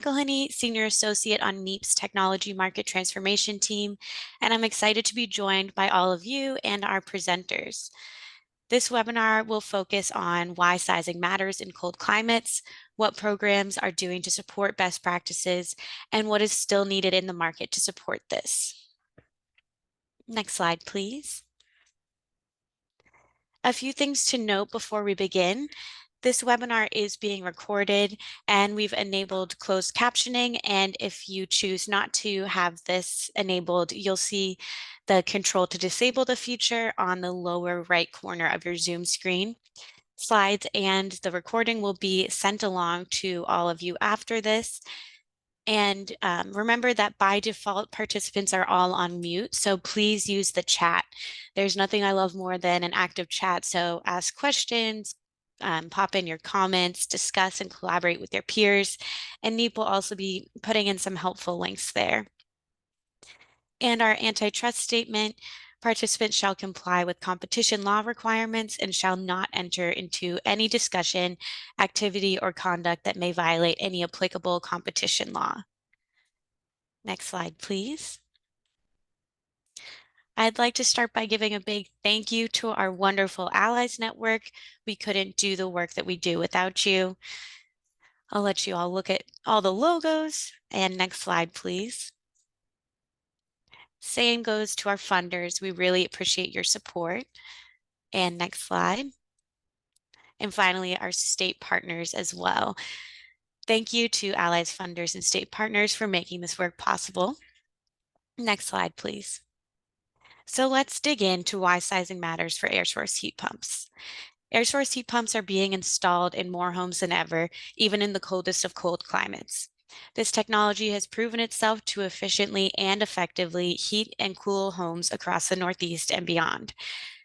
McElhenney, Senior Associate on NEEP's Technology Market Transformation Team, and I'm excited to be joined by all of you and our presenters. This webinar will focus on why sizing matters in cold climates, what programs are doing to support best practices, and what is still needed in the market to support this. Next slide, please. A few things to note before we begin. This webinar is being recorded and we've enabled closed captioning. And if you choose not to have this enabled, you'll see the control to disable the feature on the lower right corner of your Zoom screen. Slides and the recording will be sent along to all of you after this. And remember that by default, participants are all on mute, so please use the chat. There's nothing I love more than an active chat, so ask questions, pop in your comments, discuss and collaborate with your peers, and NEEP will also be putting in some helpful links there. And our antitrust statement, participants shall comply with competition law requirements and shall not enter into any discussion, activity, or conduct that may violate any applicable competition law. Next slide, please. I'd like to start by giving a big thank you to our wonderful Allies Network. We couldn't do the work that we do without you. I'll let you all look at all the logos. And next slide, please. Same goes to our funders. We really appreciate your support. And next slide. And finally, our state partners as well. Thank you to Allies funders and state partners for making this work possible. Next slide, please. So let's dig into why sizing matters for air source heat pumps. Air source heat pumps are being installed in more homes than ever, even in the coldest of cold climates. This technology has proven itself to efficiently and effectively heat and cool homes across the Northeast and beyond.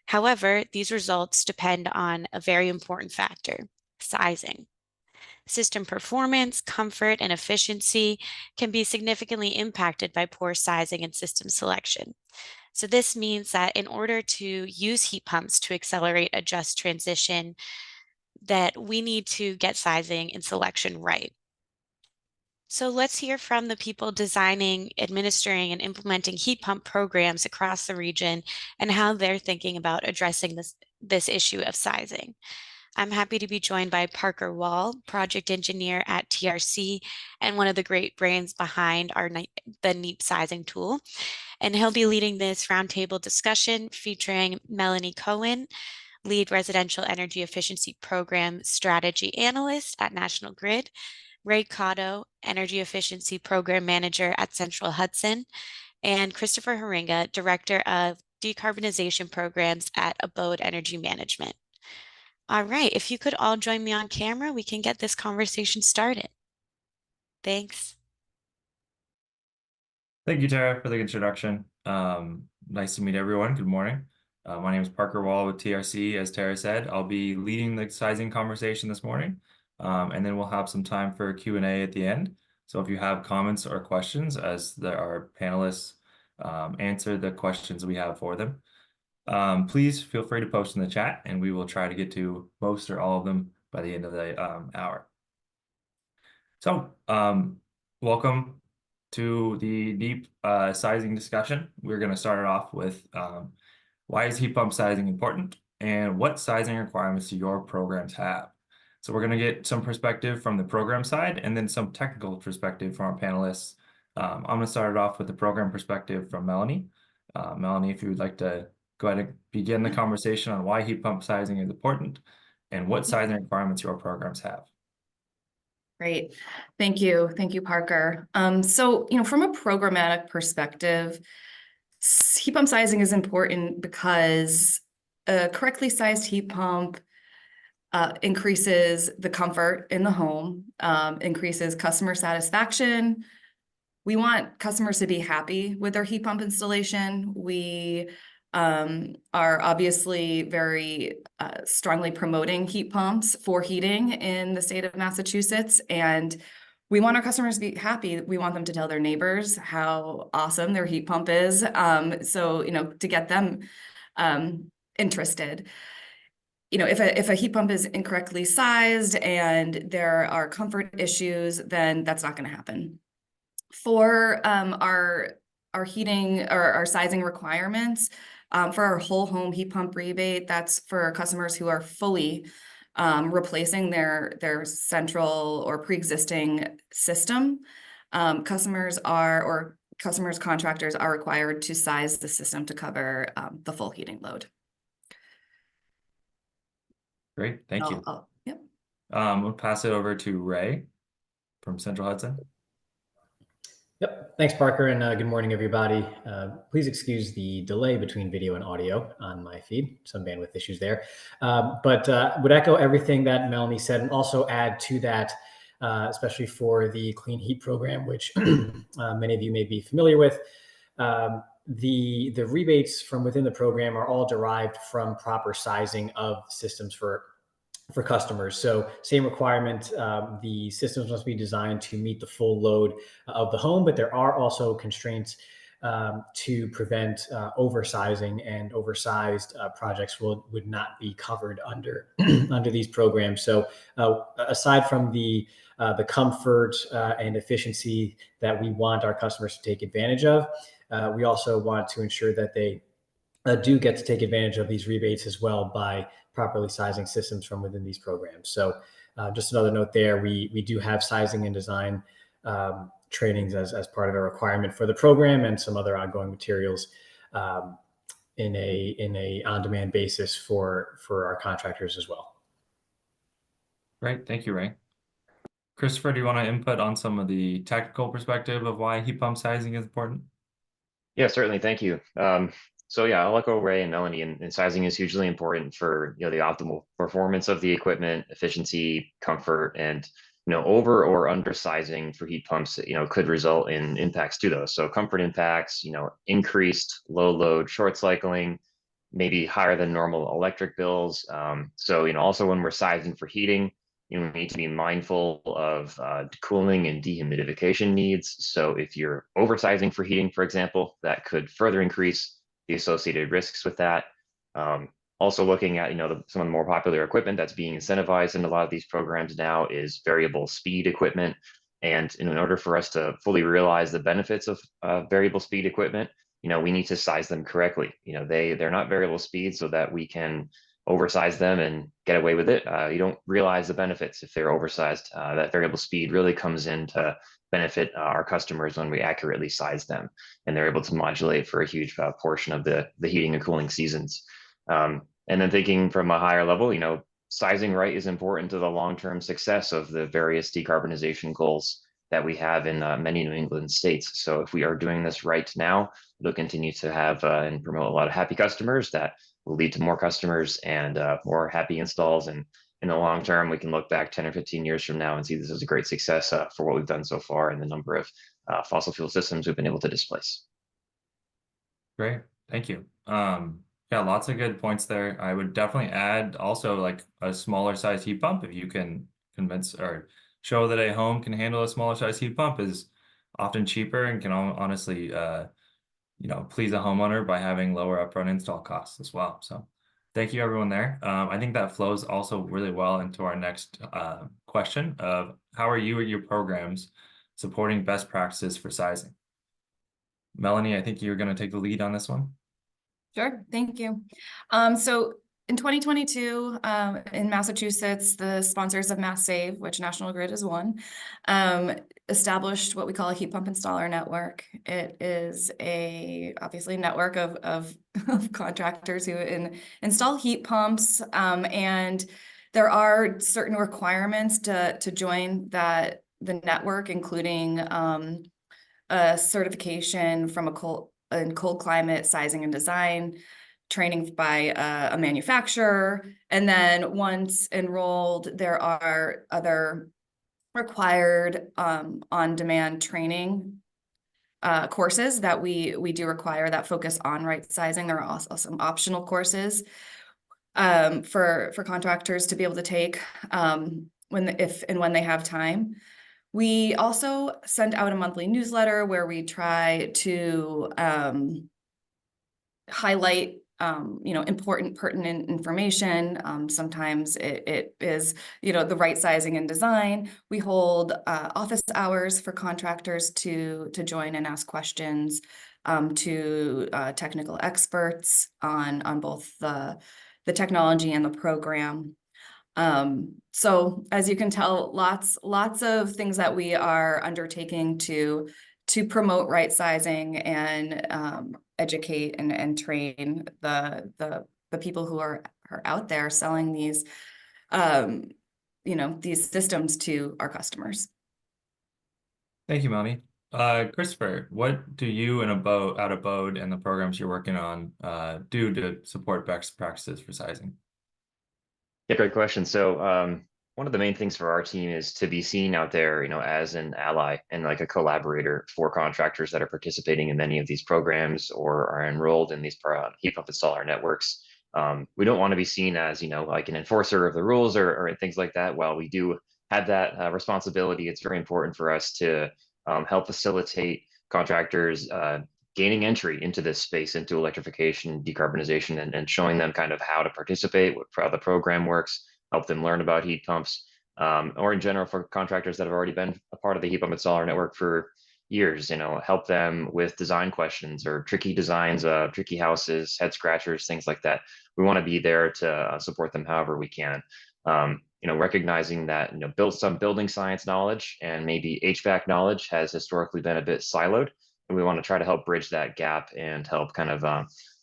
However, these results depend on a very important factor: sizing. System performance, comfort, and efficiency can be significantly impacted by poor sizing and system selection. So this means that in order to use heat pumps to accelerate a just transition, that we need to get sizing and selection right. So let's hear from the people designing, administering, and implementing heat pump programs across the region and how they're thinking about addressing this issue of sizing. I'm happy to be joined by Parker Wall, project engineer at TRC and one of the great brains behind the NEEP sizing tool. And he'll be leading this roundtable discussion featuring Melanie Coen, lead residential energy efficiency program strategy analyst at National Grid, Ray Cotto, energy efficiency program manager at Central Hudson, and Christopher Haringa, director of decarbonization programs at Abode Energy Management. All right, if you could all join me on camera, we can get this conversation started. Thanks. Thank you, Tara, for the introduction. Nice to meet everyone. Good morning. My name is Parker Wall with TRC. As Tara said, I'll be leading the sizing conversation this morning, and then we'll have some time for Q&A at the end. So if you have comments or questions as our panelists answer the questions we have for them, please feel free to post in the chat, and we will try to get to most or all of them by the end of the hour. So welcome to the NEEP sizing discussion. We're going to start it off with why is heat pump sizing important and what sizing requirements do your programs have? So we're going to get some perspective from the program side and then some technical perspective from our panelists. I'm going to start it off with the program perspective from Melanie. Melanie, if you would like to go ahead and begin the conversation on why heat pump sizing is important and what sizing requirements your programs have. Great. Thank you. Thank you, Parker. So, from a programmatic perspective, heat pump sizing is important because a correctly sized heat pump increases the comfort in the home, increases customer satisfaction. We want customers to be happy with their heat pump installation. We are obviously very strongly promoting heat pumps for heating in the state of Massachusetts, and we want our customers to be happy. We want them to tell their neighbors how awesome their heat pump is, so to get them interested. if a heat pump is incorrectly sized and there are comfort issues, then that's not going to happen. For our heating or our sizing requirements, for our whole home heat pump rebate, that's for customers who are fully replacing their central or pre-existing system. Customers contractors are required to size the system to cover the full heating load. Great, thank you. Yep. We'll pass it over to Ray from Central Hudson. Yep. Thanks, Parker, and good morning, everybody. Please excuse the delay between video and audio on my feed. Some bandwidth issues there. But would echo everything that Melanie said and also add to that, especially for the Clean Heat program, which many of you may be familiar with. The rebates from within the program are all derived from proper sizing of systems for customers. So same requirement, the systems must be designed to meet the full load of the home, but there are also constraints to prevent oversizing, and oversized projects would not be covered under under these programs. So aside from the comfort and efficiency that we want our customers to take advantage of, we also want to ensure that they do get to take advantage of these rebates as well by properly sizing systems from within these programs. So just another note there, we do have sizing and design trainings as part of a requirement for the program, and some other ongoing materials in a on-demand basis for our contractors as well. Great, thank you, Ray. Christopher, do you want to input on some of the technical perspective of why heat pump sizing is important? Yeah, certainly, thank you. So yeah, I'll echo Ray and Melanie, and sizing is hugely important for the optimal performance of the equipment, efficiency, comfort, and over or under sizing for heat pumps could result in impacts to those. So comfort impacts, increased low load short cycling, maybe higher than normal electric bills. So also when we're sizing for heating, we need to be mindful of cooling and dehumidification needs. So if you're oversizing for heating, for example, that could further increase the associated risks with that. Also looking at, some of the more popular equipment that's being incentivized in a lot of these programs now is variable speed equipment. And in order for us to fully realize the benefits of variable speed equipment, we need to size them correctly. They're not variable speed so that we can oversize them and get away with it. You don't realize the benefits if they're oversized. That variable speed really comes in to benefit our customers when we accurately size them, and they're able to modulate for a huge portion of the heating and cooling seasons. And then thinking from a higher level, sizing right is important to the long-term success of the various decarbonization goals that we have in many New England states. So if we are doing this right now, it'll continue to have and promote a lot of happy customers that will lead to more customers and more happy installs. And in the long term, we can look back 10 or 15 years from now and see this as a great success for what we've done so far and the number of fossil fuel systems we've been able to displace. Great, thank you. Yeah, lots of good points there. I would definitely add also like a smaller size heat pump. If you can convince or show that a home can handle a smaller size heat pump, is often cheaper and can honestly please a homeowner by having lower upfront install costs as well. So thank you everyone there. I think that flows also really well into our next question of how are you or your programs supporting best practices for sizing? Melanie, I think you're going to take the lead on this one. Sure, thank you. So in 2022, in Massachusetts, the sponsors of Mass Save, which National Grid is one, established what we call a heat pump installer network. It is obviously a network of contractors who install heat pumps, and there are certain requirements to join the network, including a certification from a cold climate sizing and design, training by a manufacturer, and then once enrolled, there are other required on-demand training courses that we do require that focus on right sizing. There are also some optional courses for contractors to be able to take if and when they have time. We also send out a monthly newsletter where we try to highlight important, pertinent information. Sometimes it is, the right sizing and design. We hold office hours for contractors to join and ask questions to technical experts on both the technology and the program. So as you can tell, lots of things that we are undertaking to promote right sizing and educate and train the people who are out there selling these these systems to our customers. Thank you, Melanie. Christopher, what do you and Abode and the programs you're working on do to support best practices for sizing? Yeah, great question. So one of the main things for our team is to be seen out there, as an ally and like a collaborator for contractors that are participating in many of these programs or are enrolled in these heat pump installer networks. We don't want to be seen as, like an enforcer of the rules or things like that. While we do have that responsibility, it's very important for us to help facilitate contractors gaining entry into this space, into electrification, decarbonization, and showing them kind of how to participate, how the program works, help them learn about heat pumps, or in general for contractors that have already been a part of the heat pump installer network for years, help them with design questions or tricky designs, tricky houses, head scratchers, things like that. We want to be there to support them however we can. Recognizing that, some building science knowledge and maybe HVAC knowledge has historically been a bit siloed. And we want to try to help bridge that gap and help kind of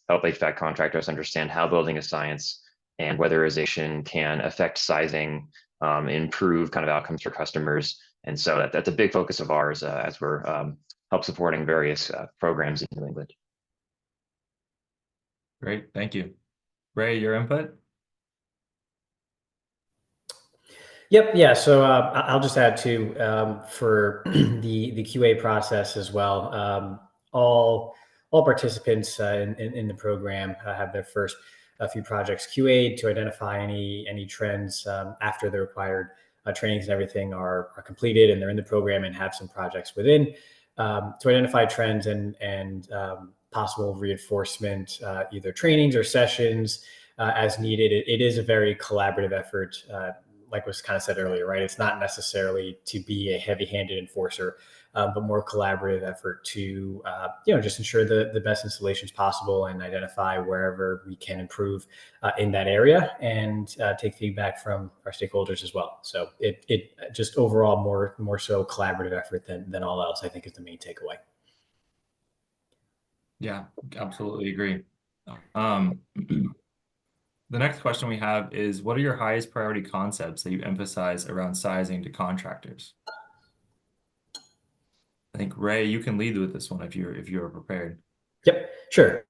help HVAC contractors understand how building is science and weatherization can affect sizing, improve kind of outcomes for customers. And so that's a big focus of ours as we're help supporting various programs in New England. Great, thank you. Ray, your input? Yep. Yeah. So I'll just add too for the QA process as well. All participants in the program have their first few projects QA'd to identify any trends after the required trainings and everything are completed and they're in the program and have some projects within to identify trends and possible reinforcement, either trainings or sessions as needed. It is a very collaborative effort. Like was kind of said earlier, right? It's not necessarily to be a heavy-handed enforcer, but more collaborative effort to, just ensure the best installations possible and identify wherever we can improve in that area and take feedback from our stakeholders as well. So it just overall more so collaborative effort than all else, I think is the main takeaway. Yeah, absolutely agree. The next question we have is, what are your highest priority concepts that you emphasize around sizing to contractors? I think Ray, you can lead with this one if you're prepared. Yep, sure.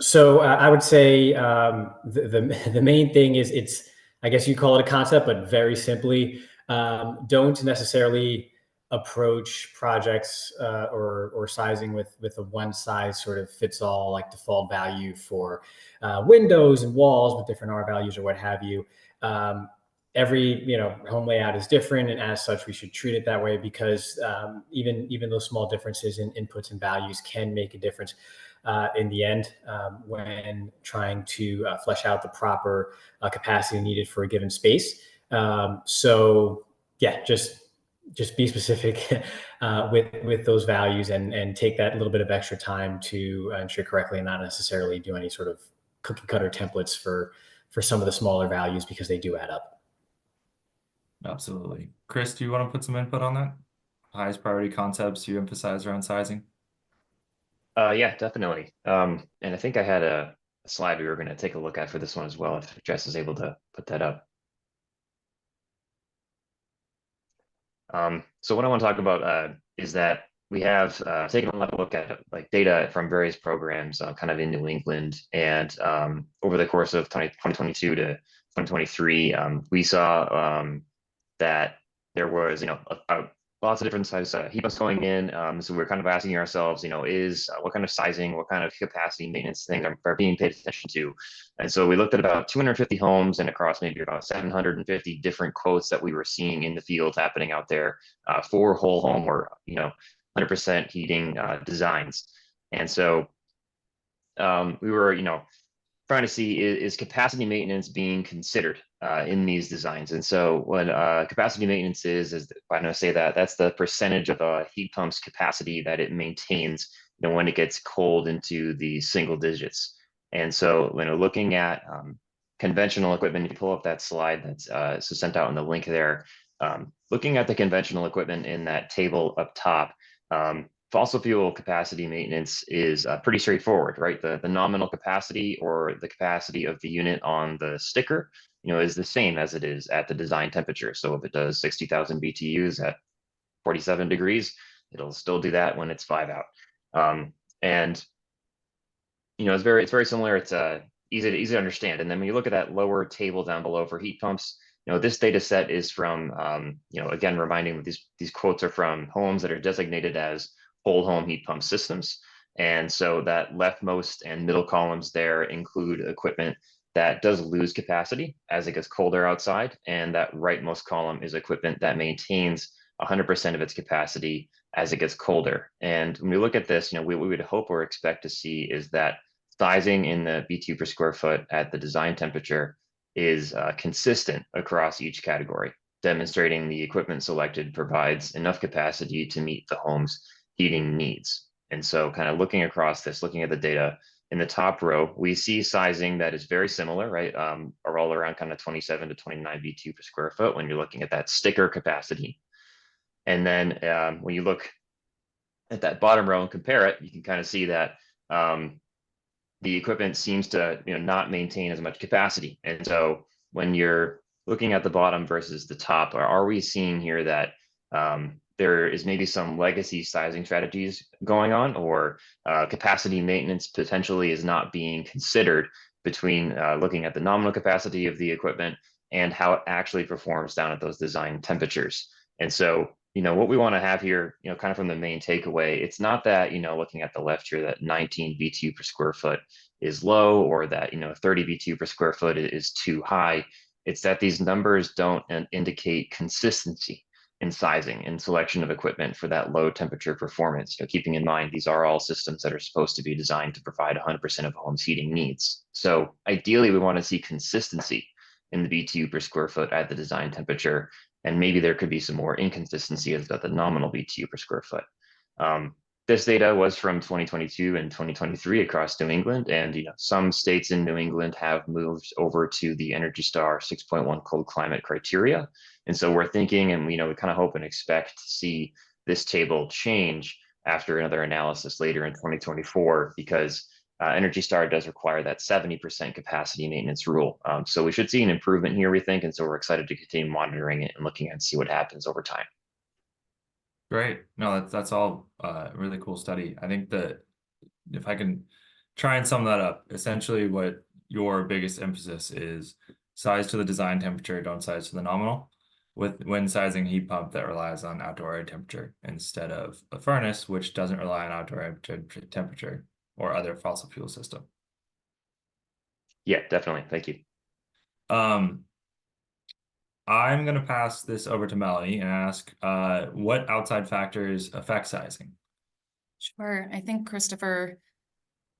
So I would say the main thing is I guess you call it a concept, but very simply, don't necessarily approach projects or sizing with a one size sort of fits all like default value for windows and walls with different R values or what have you. Every home layout is different, and as such we should treat it that way because even those small differences in inputs and values can make a difference in the end when trying to flesh out the proper capacity needed for a given space. So yeah, just be specific with those values and take that little bit of extra time to ensure correctly and not necessarily do any sort of cookie cutter templates for some of the smaller values because they do add up. Absolutely. Chris, do you want to put some input on that? Highest priority concepts you emphasize around sizing? Yeah, definitely. And I think I had a slide we were going to take a look at for this one as well, if Jess is able to put that up. So what I want to talk about is that we have taken a look at like data from various programs kind of in New England, and over the course of 2022 to 2023, we saw that there was, lots of different size heat pumps going in. So we're kind of asking ourselves, what kind of sizing, what kind of capacity maintenance things are being paid attention to? And so we looked at about 250 homes and across maybe about 750 different quotes that we were seeing in the field happening out there for whole home or, 100% heating designs. And so we were, trying to see is capacity maintenance being considered in these designs. And so when capacity maintenance is I'm going to say that's the percentage of a heat pump's capacity that it maintains, when it gets cold into the single digits. And so, looking at conventional equipment, if you pull up that slide that's sent out in the link there, looking at the conventional equipment in that table up top, fossil fuel capacity maintenance is pretty straightforward, right? The nominal capacity or the capacity of the unit on the sticker, is the same as it is at the design temperature. So if it does 60,000 BTUs at 47 degrees, it'll still do that when it's 5 out. And it's very similar. It's easy to understand. And then when you look at that lower table down below for heat pumps, this data set is from, again, reminding these quotes are from homes that are designated as whole home heat pump systems. And so that leftmost and middle columns there include equipment that does lose capacity as it gets colder outside. And that rightmost column is equipment that maintains 100% of its capacity as it gets colder. And when we look at this, we would hope or expect to see is that sizing in the BTU per square foot at the design temperature is consistent across each category, demonstrating the equipment selected provides enough capacity to meet the home's heating needs. And so kind of looking across this, looking at the data in the top row, we see sizing that is very similar, right? Are all around kind of 27 to 29 BTU per square foot when you're looking at that sticker capacity. And then when you look at that bottom row and compare it, you can kind of see that the equipment seems to not maintain as much capacity. And so when you're looking at the bottom versus the top, are we seeing here that there is maybe some legacy sizing strategies going on, or capacity maintenance potentially is not being considered between looking at the nominal capacity of the equipment and how it actually performs down at those design temperatures? And so, what we want to have here, kind of from the main takeaway, it's not that, looking at the left here, that 19 BTU per square foot is low, or that, 30 BTU per square foot is too high. It's that these numbers don't indicate consistency in sizing and selection of equipment for that low temperature performance. Keeping in mind, these are all systems that are supposed to be designed to provide 100% of a home's heating needs. So ideally, we want to see consistency in the BTU per square foot at the design temperature. And maybe there could be some more inconsistency at the nominal BTU per square foot. This data was from 2022 and 2023 across New England, and some states in New England have moved over to the Energy Star 6.1 cold climate criteria. And so we're thinking, and we kind of hope and expect to see this table change after another analysis later in 2024, because Energy Star does require that 70% capacity maintenance rule. So we should see an improvement here, we think, and so we're excited to continue monitoring it and looking and see what happens over time. Great. No, that's all really cool study. I think that if I can try and sum that up, essentially what your biggest emphasis is: size to the design temperature, don't size to the nominal, when sizing heat pump that relies on outdoor air temperature instead of a furnace, which doesn't rely on outdoor air temperature or other fossil fuel system. Yeah, definitely. Thank you. I'm going to pass this over to Melanie and ask what outside factors affect sizing? Sure. I think Christopher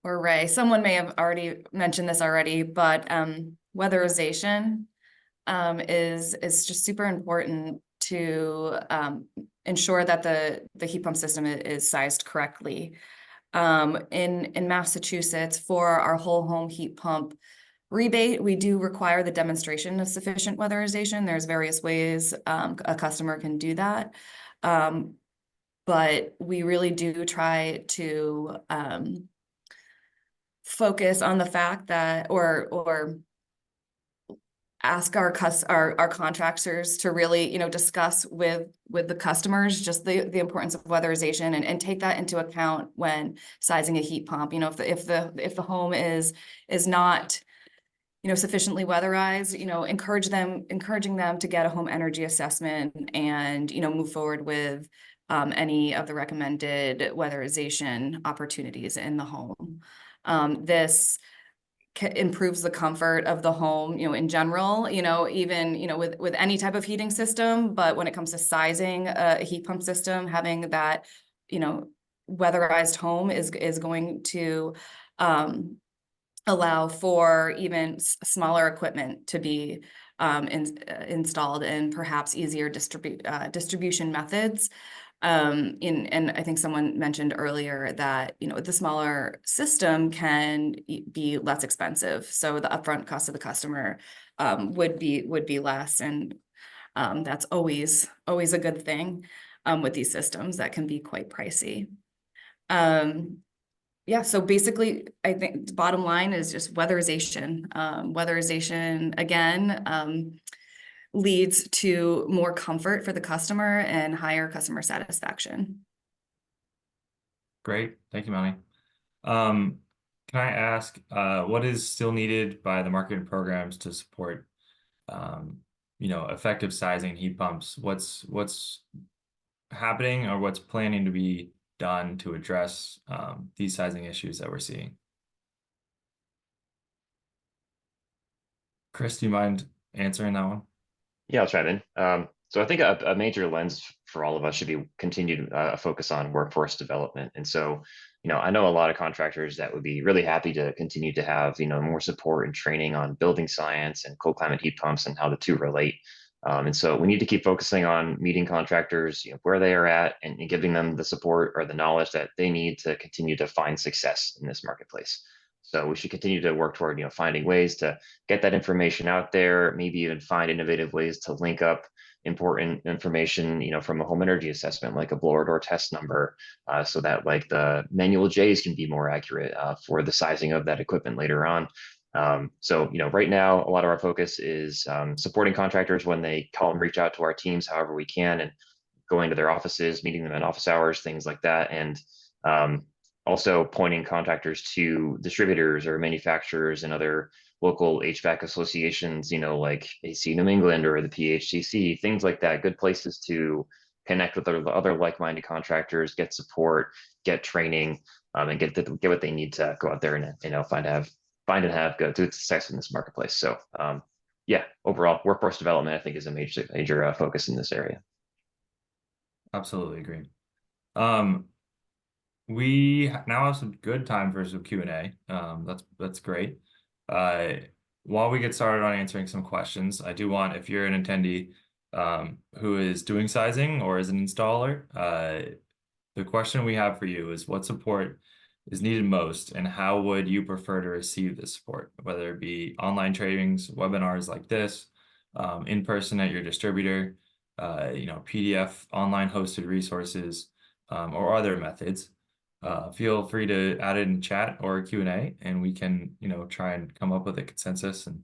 or Ray, someone may have already mentioned this already, but weatherization is just super important to ensure that the heat pump system is sized correctly. In Massachusetts, for our whole home heat pump rebate, we do require the demonstration of sufficient weatherization. There's various ways a customer can do that. But we really do try to focus on the fact that, or ask our contractors to really, discuss with the customers just the importance of weatherization and take that into account when sizing a heat pump. If the home is not sufficiently weatherized, encouraging them to get a home energy assessment and, move forward with any of the recommended weatherization opportunities in the home. This improves the comfort of the home, in general, even, with any type of heating system. But when it comes to sizing a heat pump system, having that, weatherized home is going to allow for even smaller equipment to be installed and perhaps easier distribution methods. And I think someone mentioned earlier that, the smaller system can be less expensive. So the upfront cost of the customer would be less. And that's always a good thing with these systems that can be quite pricey. Yeah, so basically, I think the bottom line is just weatherization. Weatherization, again, leads to more comfort for the customer and higher customer satisfaction. Great. Thank you, Melanie. Can I ask, what is still needed by the marketing programs to support, effective sizing heat pumps? What's happening or what's planning to be done to address these sizing issues that we're seeing? Chris, do you mind answering that one? Yeah, I'll chime in. So I think a major lens for all of us should be continued focus on workforce development. And so, I know a lot of contractors that would be really happy to continue to have, more support and training on building science and cold climate heat pumps and how the two relate. And so we need to keep focusing on meeting contractors, where they are at and giving them the support or the knowledge that they need to continue to find success in this marketplace. So we should continue to work toward, finding ways to get that information out there, maybe even find innovative ways to link up important information, from a home energy assessment, like a blower door test number, so that like the manual J's can be more accurate for the sizing of that equipment later on. So, right now, a lot of our focus is supporting contractors when they call and reach out to our teams, however we can, and going to their offices, meeting them in office hours, things like that. And also pointing contractors to distributors or manufacturers and other local HVAC associations, like AC New England or the PHCC, things like that, good places to connect with other like-minded contractors, get support, get training, and get what they need to go out there and find and have good success in this marketplace. So yeah, overall workforce development, I think, is a major focus in this area. Absolutely agree. We now have some good time for some Q&A. That's great. While we get started on answering some questions, I do want, if you're an attendee who is doing sizing or is an installer, the question we have for you is, what support is needed most, and how would you prefer to receive this support, whether it be online trainings, webinars like this, in person at your distributor, PDF, online hosted resources, or other methods. Feel free to add it in chat or Q&A, and we can, try and come up with a consensus and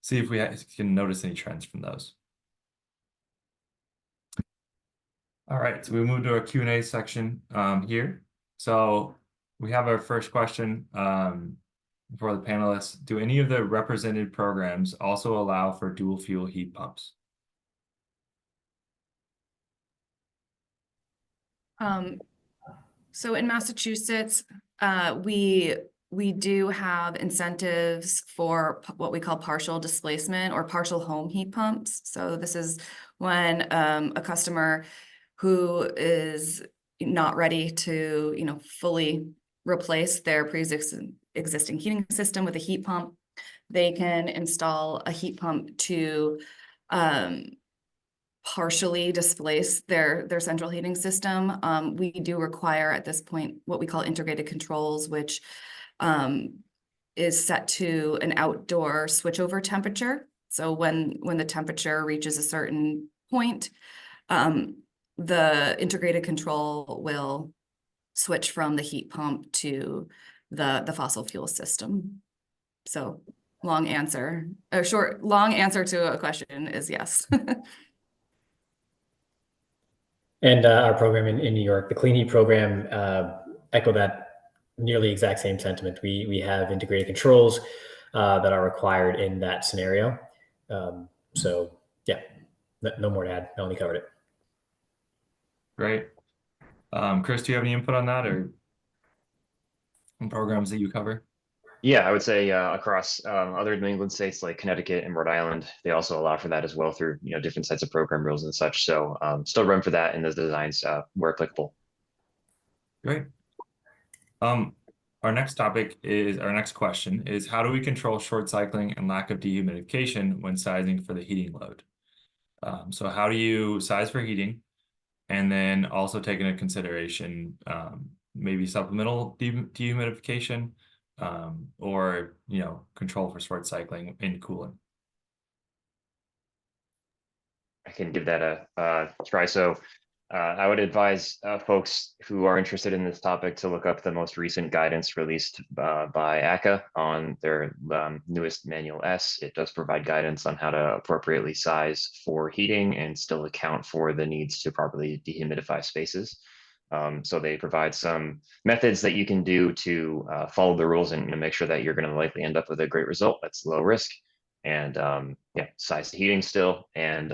see if we can notice any trends from those. All right, so we move to our Q&A section here. So we have our first question for the panelists. Do any of the represented programs also allow for dual fuel heat pumps? So in Massachusetts, we do have incentives for what we call partial displacement or partial home heat pumps. So this is when a customer who is not ready to, fully replace their pre-existing heating system with a heat pump, they can install a heat pump to partially displace their central heating system. We do require at this point what we call integrated controls, which is set to an outdoor switchover temperature. So when the temperature reaches a certain point, the integrated control will switch from the heat pump to the fossil fuel system. So long answer to a question is yes. And our program in New York, the Clean Heat program, echo that nearly exact same sentiment. We have integrated controls that are required in that scenario. So yeah, no more to add. Melanie covered it. Great. Chris, do you have any input on that or programs that you cover? Yeah, I would say across other New England states like Connecticut and Rhode Island, they also allow for that as well through different sets of program rules and such. So still room for that in the designs where applicable. Great. All Our next question is, how do we control short cycling and lack of dehumidification when sizing for the heating load? So how do you size for heating, and then also take into consideration maybe supplemental dehumidification, or control for short cycling in cooling? I can give that a try. So I would advise folks who are interested in this topic to look up the most recent guidance released by ACA on their newest Manual S. It does provide guidance on how to appropriately size for heating and still account for the needs to properly dehumidify spaces. So they provide some methods that you can do to follow the rules and make sure that you're going to likely end up with a great result that's low risk. And yeah, size the heating still, and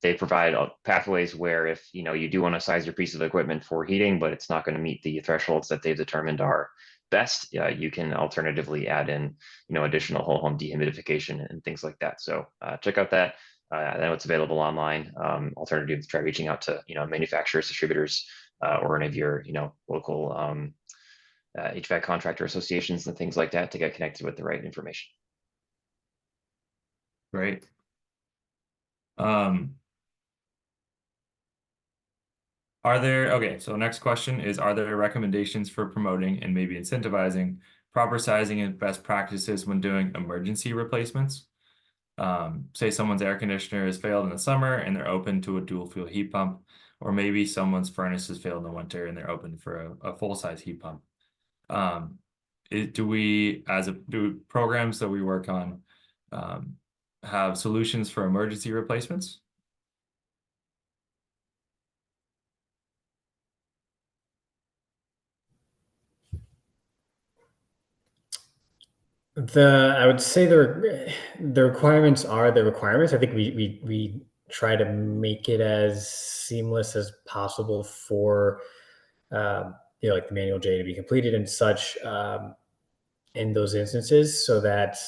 they provide pathways where if you do want to size your piece of equipment for heating, but it's not going to meet the thresholds that they've determined are best, you can alternatively add in additional whole home dehumidification and things like that. So check out that. I know it's available online. Alternative, try reaching out to manufacturers, distributors, or any of your local HVAC contractor associations and things like that to get connected with the right information. Great. So next question is, are there recommendations for promoting and maybe incentivizing proper sizing and best practices when doing emergency replacements? Say someone's air conditioner has failed in the summer and they're open to a dual fuel heat pump, or maybe someone's furnace has failed in the winter and they're open for a full-size heat pump. Do programs that we work on have solutions for emergency replacements? I would say the requirements are the requirements. I think we try to make it as seamless as possible for like the manual J to be completed and such in those instances, so that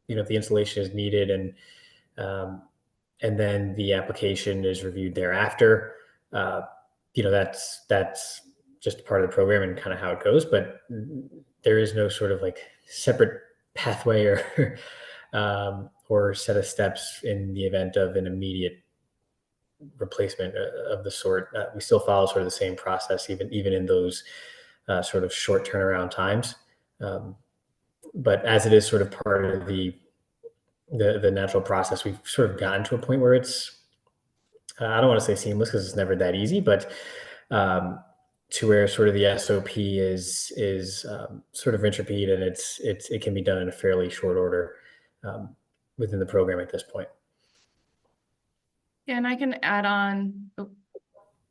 if the installation is needed and then the application is reviewed thereafter, that's just part of the program and kind of how it goes. But there is no sort of like separate pathway or set of steps in the event of an immediate replacement of the sort. We still follow sort of the same process, even in those sort of short turnaround times. But as it is sort of part of the natural process, we've sort of gotten to a point where it's, I don't want to say seamless because it's never that easy, but to where sort of the SOP is sort of intrepid, and it can be done in a fairly short order within the program at this point. Yeah, and I can add on. Oh,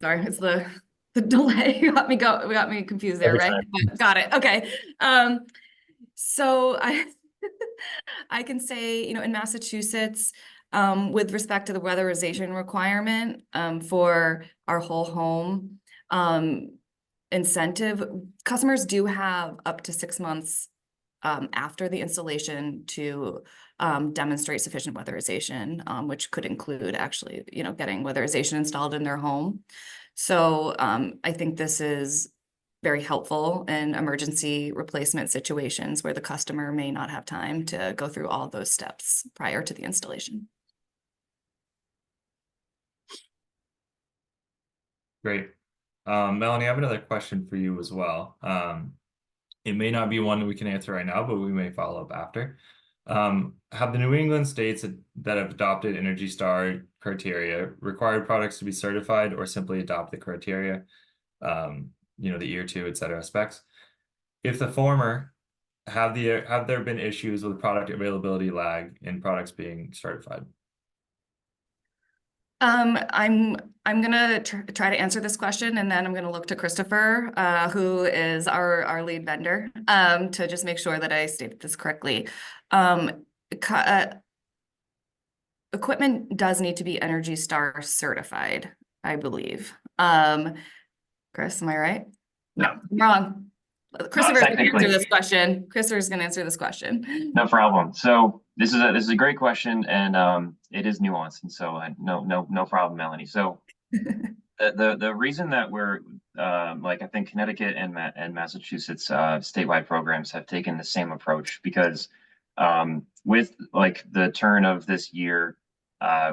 sorry, it's the delay. You got me confused there, right? But got it. Okay. So I can say, in Massachusetts, with respect to the weatherization requirement for our whole home incentive, customers do have up to 6 months after the installation to demonstrate sufficient weatherization, which could include actually, getting weatherization installed in their home. So I think this is very helpful in emergency replacement situations where the customer may not have time to go through all those steps prior to the installation. Great. Melanie, I have another question for you as well. It may not be one that we can answer right now, but we may follow up after. Have the New England states that have adopted Energy Star criteria required products to be certified or simply adopt the criteria? The year 2, et cetera, specs. If the former, have there been issues with product availability lag in products being certified? I'm gonna try to answer this question, and then I'm gonna look to Christopher, who is our lead vendor, to just make sure that I stated this correctly. Equipment does need to be Energy Star certified, I believe. Chris, am I right? No, I'm wrong. Christopher's gonna technically. answer this question. Christopher's gonna answer this question. No problem. So this is a great question, and it is nuanced, and so no problem, Melanie. So The reason that we're like, I think Connecticut and Massachusetts statewide programs have taken the same approach, because with like the turn of this year,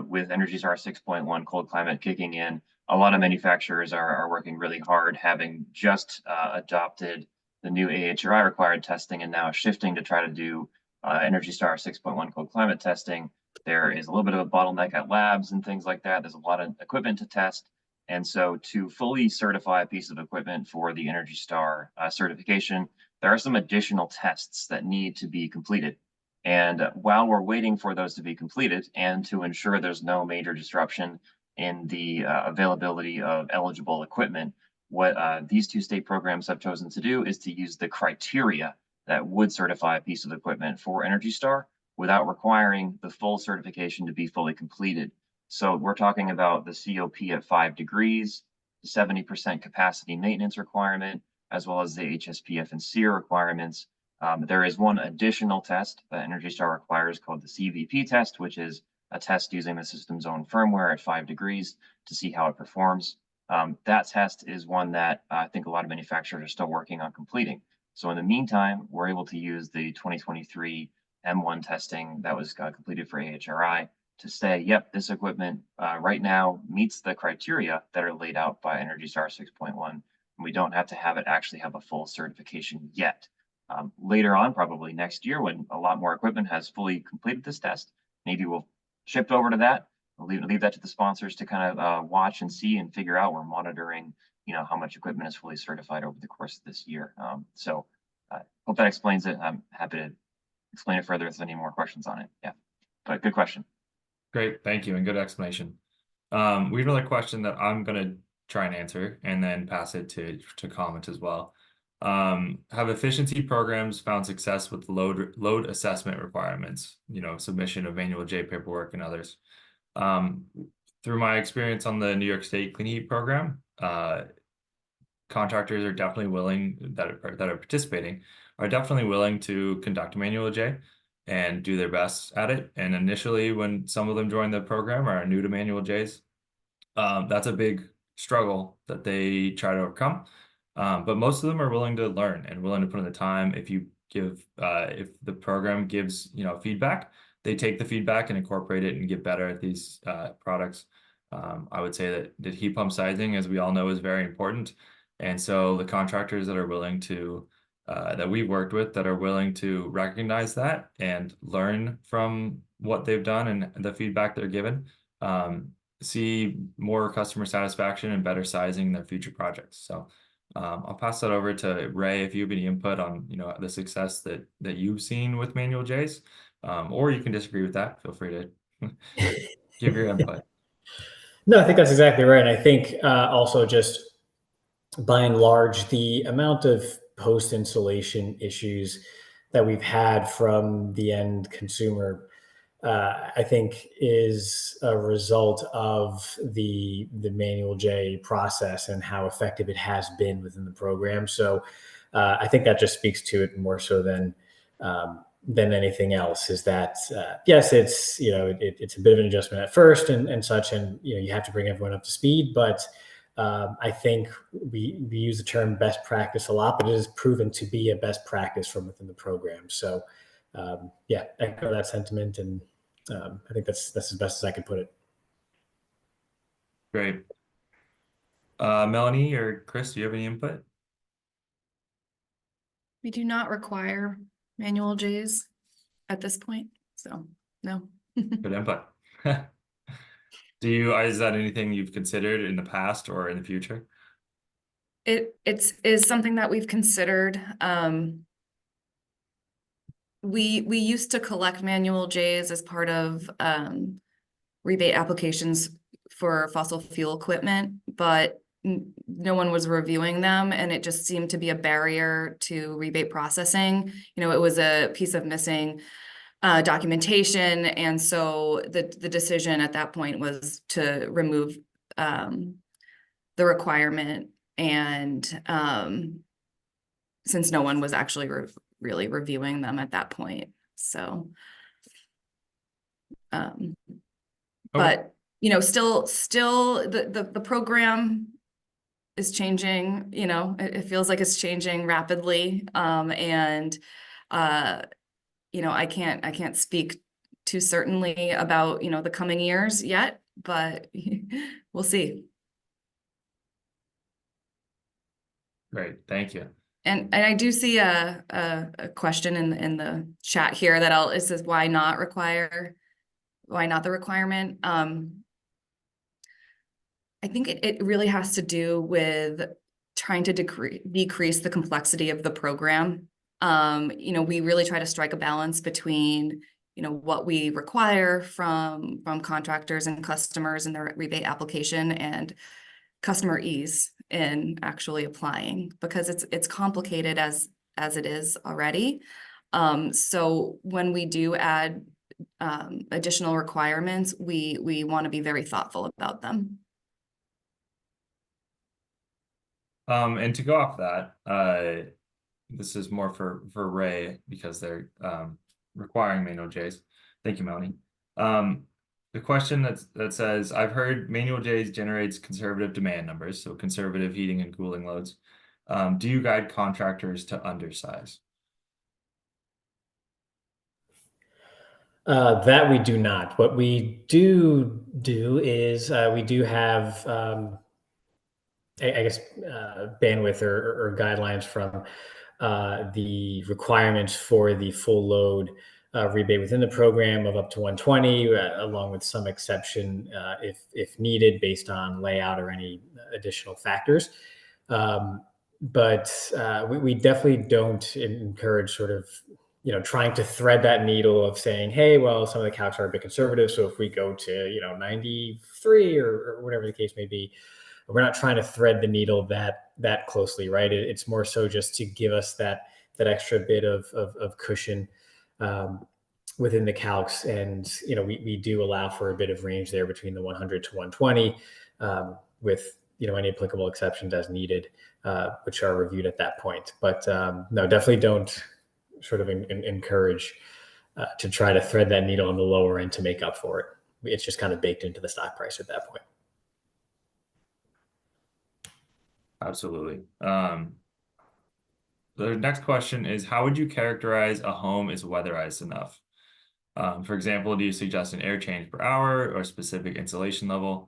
with Energy Star 6.1 cold climate kicking in, a lot of manufacturers are working really hard, having just adopted the new AHRI required testing and now shifting to try to do Energy Star 6.1 cold climate testing. There is a little bit of a bottleneck at labs and things like that. There's a lot of equipment to test. And so to fully certify a piece of equipment for the Energy Star certification, there are some additional tests that need to be completed. And while we're waiting for those to be completed and to ensure there's no major disruption in the availability of eligible equipment, what these two state programs have chosen to do is to use the criteria that would certify a piece of equipment for Energy Star without requiring the full certification to be fully completed. So we're talking about the COP at 5 degrees, the 70% capacity maintenance requirement, as well as the HSPF and SEER requirements. There is one additional test that Energy Star requires called the CVP test, which is a test using the system's own firmware at 5 degrees to see how it performs. That test is one that I think a lot of manufacturers are still working on completing. So in the meantime, we're able to use the 2023 M1 testing that was completed for AHRI to say, yep, this equipment right now meets the criteria that are laid out by Energy Star 6.1. And we don't have to have it actually have a full certification yet. Later on, probably next year, when a lot more equipment has fully completed this test, maybe we'll shift over to that. We'll leave that to the sponsors to kind of watch and see and figure out. We're monitoring, how much equipment is fully certified over the course of this year. So hope that explains it. I'm happy to explain it further if there's any more questions on it. Yeah, but good question. Great, thank you, and good explanation. We have another question that I'm going to try and answer and then pass it to comment as well. Have efficiency programs found success with load assessment requirements, submission of manual J paperwork and others? Through my experience on the New York State Clean Heat program, contractors are definitely willing, that are participating, are definitely willing to conduct a manual J and do their best at it. And initially, when some of them join the program or are new to manual Js, that's a big struggle that they try to overcome. But most of them are willing to learn and willing to put in the time. If you give, if the program gives, feedback, they take the feedback and incorporate it and get better at these products. I would say that heat pump sizing, as we all know, is very important. And so the contractors that are willing to, that we've worked with, that are willing to recognize that and learn from what they've done and the feedback they're given, see more customer satisfaction and better sizing their future projects. So I'll pass that over to Ray if you have any input on the success that you've seen with manual Js, or you can disagree with that. Feel free to give your input. No, I think that's exactly right. And I think also just by and large, the amount of post-installation issues that we've had from the end consumer, I think is a result of the manual J process and how effective it has been within the program. So I think that just speaks to it more so than anything else, is that yes, it's it's a bit of an adjustment at first and such, and you have to bring everyone up to speed, but I think we use the term best practice a lot, but it is proven to be a best practice from within the program. So yeah, echo that sentiment, and I think that's as best as I could put it. Great. Melanie or Chris, do you have any input? We do not require manual Js at this point, so no. Good input. Is that anything you've considered in the past or in the future? It is something that we've considered. We used to collect manual Js as part of rebate applications for fossil fuel equipment, but no one was reviewing them, and it just seemed to be a barrier to rebate processing. It was a piece of missing documentation, and so the decision at that point was to remove the requirement, and since no one was actually really reviewing them at that point, so Okay. but you know, still the program is changing, you know, it feels like it's changing rapidly. And you know, I can't speak too certainly about, you know, the coming years yet, but we'll see. Great, thank you. And I do see a question in the chat here that it says, why not the requirement? I think it really has to do with trying to decrease the complexity of the program. You know, we really try to strike a balance between, you know, what we require from contractors and customers in their rebate application and customer ease in actually applying, because it's complicated as it is already. So when we do add additional requirements, we want to be very thoughtful about them. And to go off that, this is more for Ray because they're requiring manual J's. Thank you, Melanie. The question that says, I've heard manual J's generates conservative demand numbers, so conservative heating and cooling loads. Do you guide contractors to undersize? That we do not. What we do is we do have, I guess, bandwidth or guidelines from the requirements for the full load rebate within the program of up to 120, along with some exception if needed based on layout or any additional factors. But we definitely don't encourage sort of, you know, trying to thread that needle of saying, hey, well, some of the calcs are a bit conservative, so if we go to, you know, 93 or whatever the case may be, we're not trying to thread the needle that closely, right? It's more so just to give us that extra bit of cushion within the calcs, and you know, we do allow for a bit of range there between the 100 to 120, with, you know, any applicable exceptions as needed, which are reviewed at that point. But no, definitely don't sort of encourage to try to thread that needle on the lower end to make up for it. It's just kind of baked into the stock price at that point. Absolutely. The next question is, how would you characterize a home is weatherized enough? For example, do you suggest an air change per hour or a specific insulation level?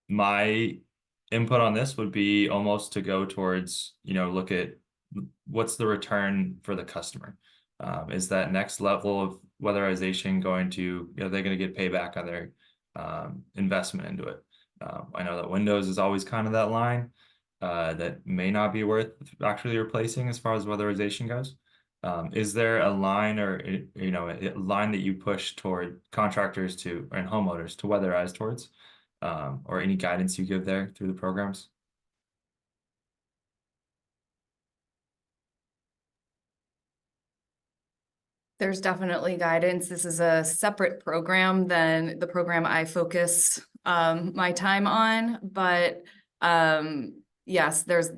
My input on this would be almost to go towards, you know, look at what's the return for the customer. Is that next level of weatherization going to, you know, they're going to get payback on their investment into it? I know that Windows is always kind of that line that may not be worth actually replacing as far as weatherization goes. Is there a line, or, you know, a line that you push toward contractors to and homeowners to weatherize towards, or any guidance you give there through the programs? There's definitely guidance. This is a separate program than the program I focus my time on, but yes, there's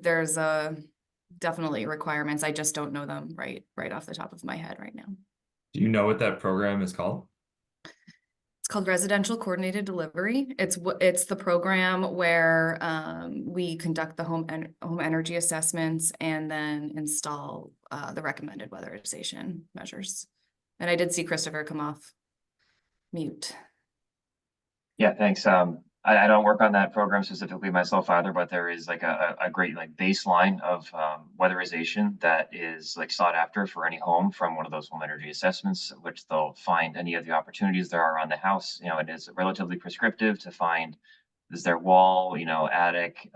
definitely requirements. I just don't know them right off the top of my head right now. Do you know what that program is called? It's called Residential Coordinated Delivery. It's the program where we conduct the home energy assessments and then install the recommended weatherization measures. And I did see Christopher come off mute. Yeah, thanks. I don't work on that program specifically myself either, but there is like a great like baseline of weatherization that is like sought after for any home from one of those home energy assessments, which they'll find any of the opportunities there are around the house. You know, it is relatively prescriptive to find, is there wall, you know, attic,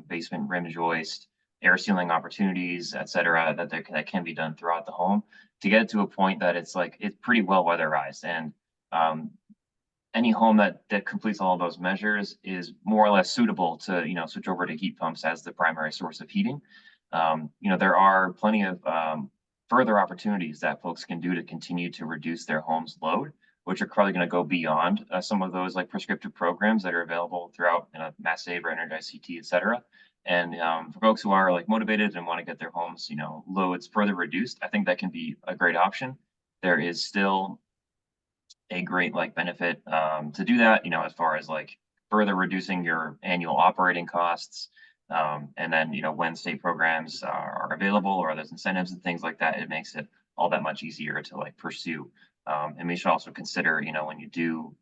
basement rim joist, air sealing opportunities, et cetera, that can be done throughout the home to get to a point that it's like, it's pretty well weatherized. And any home that completes all of those measures is more or less suitable to, you know, switch over to heat pumps as the primary source of heating. You know, there are plenty of further opportunities that folks can do to continue to reduce their home's load, which are probably going to go beyond some of those like prescriptive programs that are available throughout, you know, Mass Save or Energize CT, et cetera. And for folks who are like motivated and want to get their homes, you know, loads further reduced, I think that can be a great option. There is still a great like benefit to do that, you know, as far as like further reducing your annual operating costs. And then, you know, when state programs are available or there's incentives and things like that, it makes it all that much easier to like pursue. And we should also consider, you know, when you do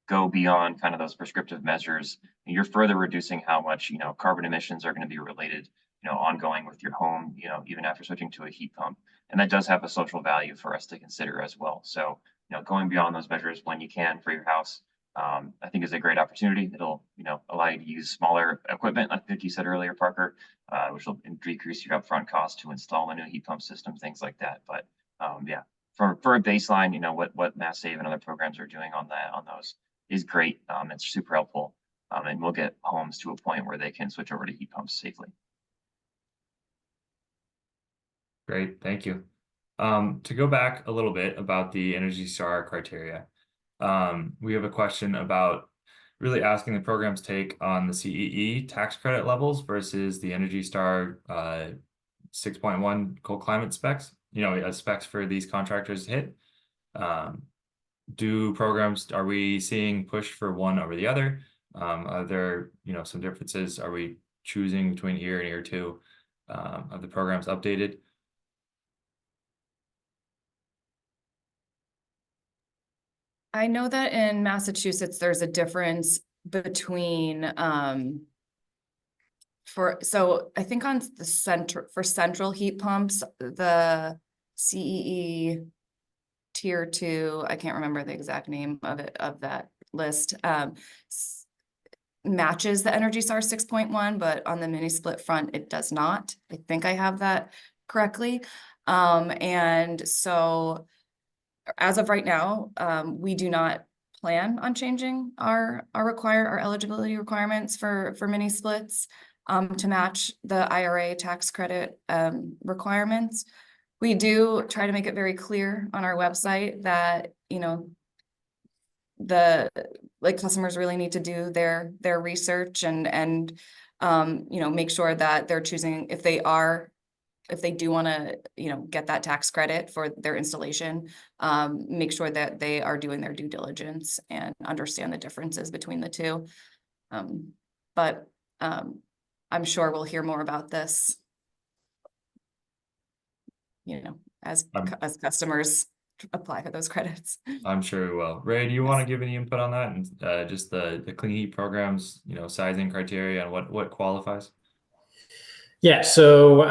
go beyond kind of those prescriptive measures, you're further reducing how much, you know, carbon emissions are going to be related, you know, ongoing with your home, you know, even after switching to a heat pump. And that does have a social value for us to consider as well. So, you know, going beyond those measures when you can for your house, I think is a great opportunity. It'll, you know, allow you to use smaller equipment, I think you said earlier, Parker, which will decrease your upfront cost to install a new heat pump system, things like that. But yeah, for a baseline, you know, what Mass Save and other programs are doing on those is great. It's super helpful, and we'll get homes to a point where they can switch over to heat pumps safely. Great, thank you. To go back a little bit about the Energy Star criteria, we have a question about really asking the program's take on the CEE tax credit levels versus the Energy Star 6.1 cold climate specs, you know, specs for these contractors to hit. Are we seeing push for one over the other? Are there, you know, some differences? Are we choosing between year and year two? Are the programs updated? I know that in Massachusetts, there's a difference between, so I think on the for central heat pumps, the CEE tier 2, I can't remember the exact name of that list, matches the Energy Star 6.1, but on the mini split front, it does not. I think I have that correctly. And so as of right now, we do not plan on changing our eligibility requirements for mini splits to match the IRA tax credit requirements. We do try to make it very clear on our website that, you know, customers really need to do their research and you know, make sure that they're choosing, if they do want to, you know, get that tax credit for their installation, make sure that they are doing their due diligence and understand the differences between the two. But I'm sure we'll hear more about this, you know, as customers apply for those credits. I'm sure we will. Ray, do you want to give any input on that and just the clean heat programs, you know, sizing criteria and what qualifies? Yeah, so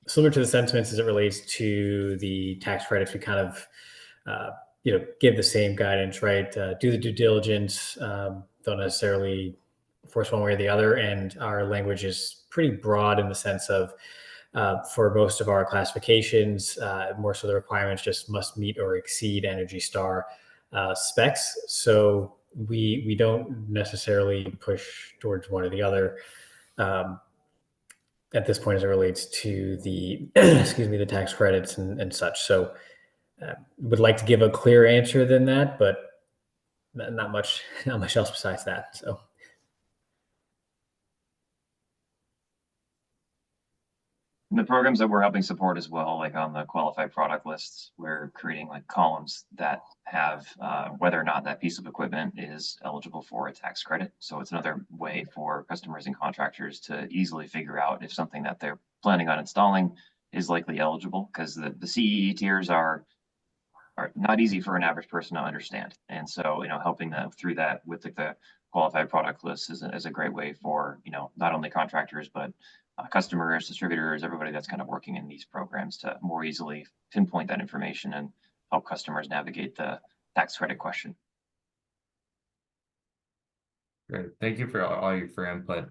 similar to the sentiments as it relates to the tax credits, we kind of, you know, give the same guidance, right? Do the due diligence, don't necessarily force one way or the other. And our language is pretty broad in the sense of, for most of our classifications, more so the requirements just must meet or exceed Energy Star specs. So we don't necessarily push towards one or the other at this point as it relates to the excuse me, the tax credits and such. So would like to give a clearer answer than that, but not much else besides that. So. The programs that we're helping support as well, like on the qualified product lists, we're creating like columns that have whether or not that piece of equipment is eligible for a tax credit. So it's another way for customers and contractors to easily figure out if something that they're planning on installing is likely eligible, because the CEE tiers are not easy for an average person to understand. And so, you know, helping them through that with the qualified product list is a great way for, you know, not only contractors, but customers, distributors, everybody that's kind of working in these programs to more easily pinpoint that information and help customers navigate the tax credit question. Great, thank you for all your input.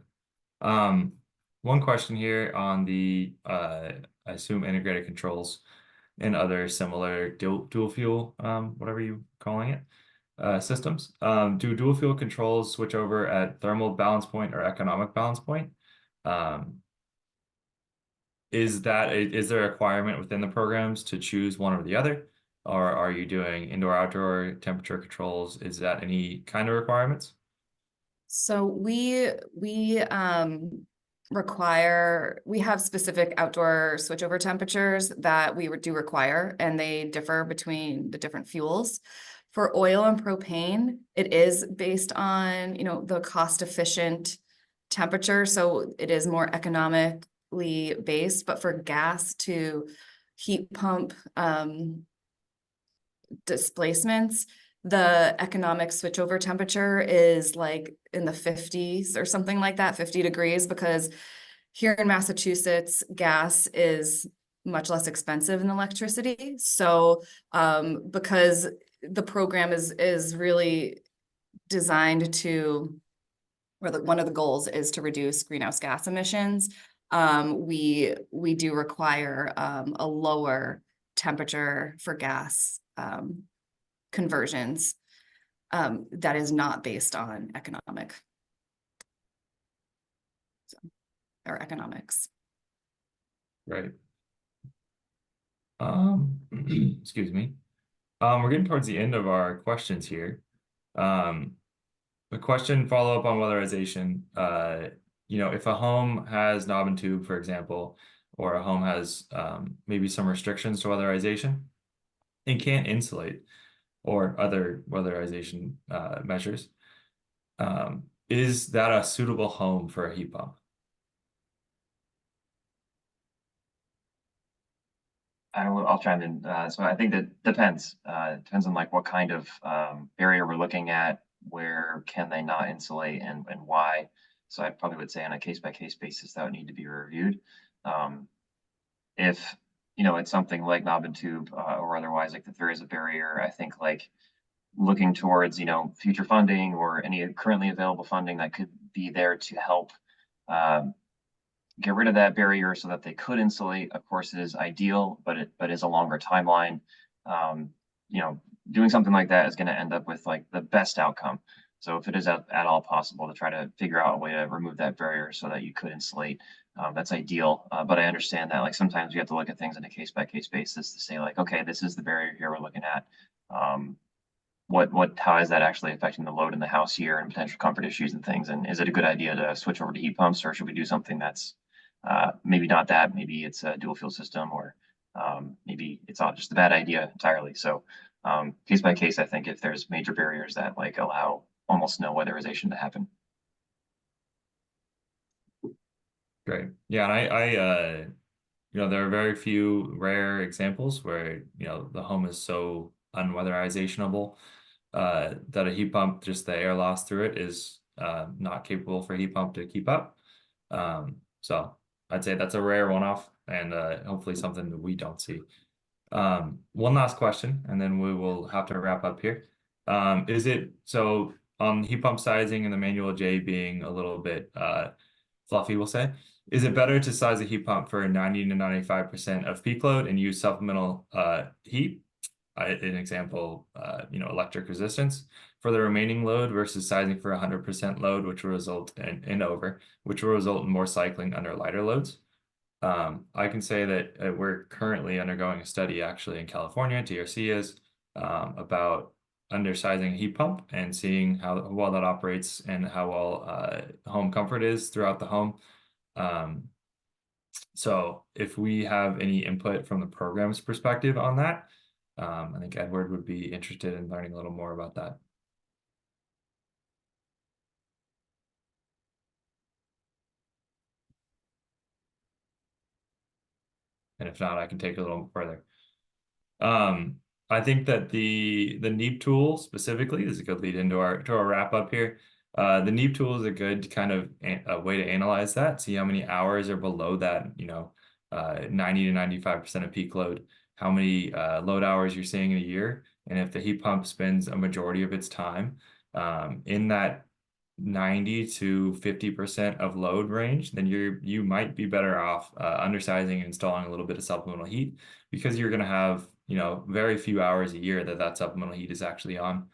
One question here on the I assume integrated controls and other similar dual fuel, whatever you're calling it, systems. Do dual fuel controls switch over at thermal balance point or economic balance point? Is there a requirement within the programs to choose one or the other, or are you doing indoor outdoor temperature controls? Is that any kind of requirements? So we have specific outdoor switchover temperatures that we do require, and they differ between the different fuels. For oil and propane, it is based on, you know, the cost efficient temperature, so it is more economically based. But for gas to heat pump displacements, the economic switchover temperature is like in the 50s or something like that, 50 degrees, because here in Massachusetts, gas is much less expensive than electricity. So because the program is really designed to, or one of the goals is to reduce greenhouse gas emissions, we do require a lower temperature for gas conversions that is not based on economics. Right. Excuse me. We're getting towards the end of our questions here. The question follow up on weatherization. You know, if a home has knob and tube, for example, or a home has maybe some restrictions to weatherization and can't insulate, or other weatherization measures, is that a suitable home for a heat pump? I'll chime in. So I think that depends. It depends on like what kind of barrier we're looking at, where can they not insulate, and why. So I probably would say on a case-by-case basis that would need to be reviewed. If, you know, it's something like knob and tube or otherwise, like that there is a barrier, I think like looking towards, you know, future funding or any currently available funding that could be there to help get rid of that barrier so that they could insulate, of course, it is ideal, but it is a longer timeline. You know, doing something like that is going to end up with like the best outcome. So if it is at all possible to try to figure out a way to remove that barrier so that you could insulate, that's ideal. But I understand that like sometimes you have to look at things on a case-by-case basis to say like, okay, this is the barrier here we're looking at. How is that actually affecting the load in the house here and potential comfort issues and things? And is it a good idea to switch over to heat pumps, or should we do something that's maybe not that, maybe it's a dual fuel system, or maybe it's all just a bad idea entirely. So case by case, I think if there's major barriers that like allow almost no weatherization to happen. Great. Yeah, and I you know, there are very few rare examples where, you know, the home is so unweatherizationable that a heat pump, just the air loss through it, is not capable for a heat pump to keep up. So I'd say that's a rare one-off, and hopefully something that we don't see. One last question, and then we will have to wrap up here. Is it, so on heat pump sizing and the manual J being a little bit fluffy, we'll say, is it better to size a heat pump for 90 to 95% of peak load and use supplemental heat? An example, you know, electric resistance for the remaining load versus sizing for 100% load, which will result which will result in more cycling under lighter loads. I can say that we're currently undergoing a study actually in California, TRC is, about undersizing a heat pump and seeing how well that operates and how well home comfort is throughout the home. So if we have any input from the program's perspective on that, I think Edward would be interested in learning a little more about that. And if not, I can take it a little further. I think that the NEEP tool specifically, this is a good lead into our wrap up here. The NEEP tool is a good kind of a way to analyze that, see how many hours are below that, you know, 90 to 95% of peak load, how many load hours you're seeing in a year, and if the heat pump spends a majority of its time in that 90 to 50% of load range, then you might be better off undersizing and installing a little bit of supplemental heat, because you're going to have, you know, very few hours a year that supplemental heat is actually on.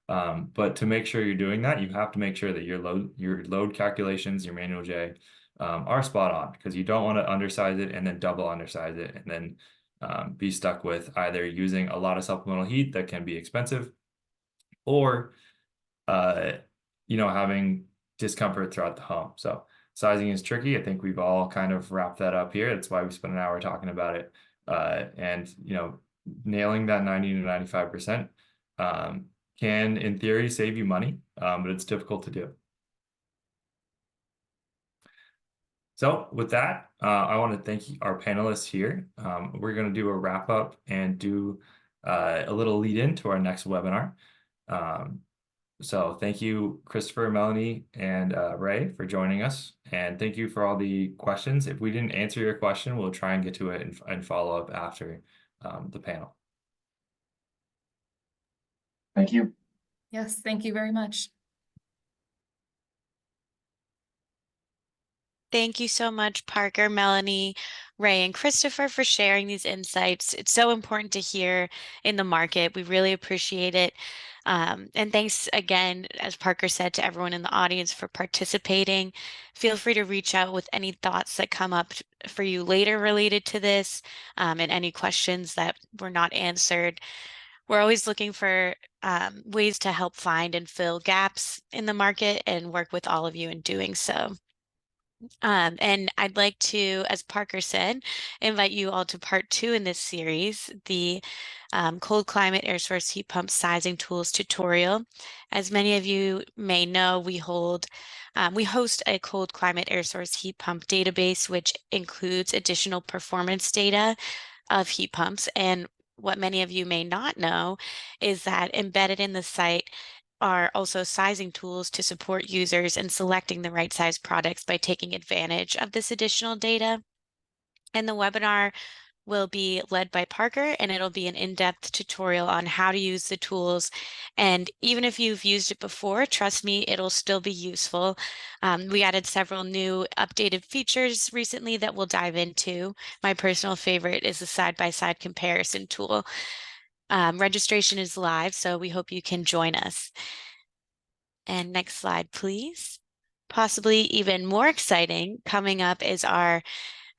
But to make sure you're doing that, you have to make sure that your load calculations, your manual J, are spot on, because you don't want to undersize it and then double undersize it and then be stuck with either using a lot of supplemental heat that can be expensive, or you know, having discomfort throughout the home. So sizing is tricky. I think we've all kind of wrapped that up here. That's why we spent an hour talking about it. And, you know, nailing that 90 to 95% can, in theory, save you money, but it's difficult to do. So with that, I want to thank our panelists here. We're going to do a wrap up and do a little lead into our next webinar. So thank you, Christopher, Melanie, and Ray for joining us. And thank you for all the questions. If we didn't answer your question, we'll try and get to it and follow up after the panel. Thank you. Yes, thank you very much. Thank you so much, Parker, Melanie, Ray, and Christopher for sharing these insights. It's so important to hear in the market. We really appreciate it. And thanks again, as Parker said, to everyone in the audience for participating. Feel free to reach out with any thoughts that come up for you later related to this, and any questions that were not answered. We're always looking for ways to help find and fill gaps in the market and work with all of you in doing so. And I'd like to, as Parker said, invite you all to part 2 in this series, the cold climate air source heat pump sizing tools tutorial. As many of you may know, we host a cold climate air source heat pump database, which includes additional performance data of heat pumps. And what many of you may not know is that embedded in the site are also sizing tools to support users in selecting the right size products by taking advantage of this additional data. And the webinar will be led by Parker, and it'll be an in-depth tutorial on how to use the tools. And even if you've used it before, trust me, it'll still be useful. We added several new updated features recently that we'll dive into. My personal favorite is the side-by-side comparison tool. Registration is live, so we hope you can join us. And next slide, please. Possibly even more exciting, coming up is our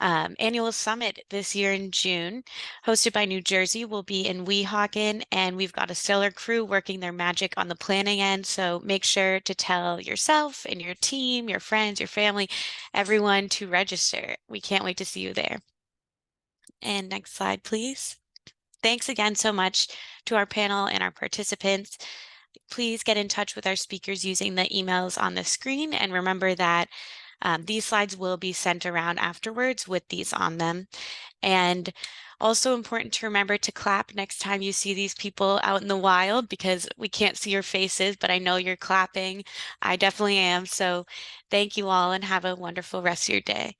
annual summit this year in June, hosted by New Jersey. We'll be in Weehawken, and we've got a stellar crew working their magic on the planning end. So make sure to tell yourself and your team, your friends, your family, everyone to register. We can't wait to see you there. And next slide, please. Thanks again so much to our panel and our participants. Please get in touch with our speakers using the emails on the screen, and remember that these slides will be sent around afterwards with these on them. And also important to remember to clap next time you see these people out in the wild, because we can't see your faces, but I know you're clapping. I definitely am. So thank you all and have a wonderful rest of your day.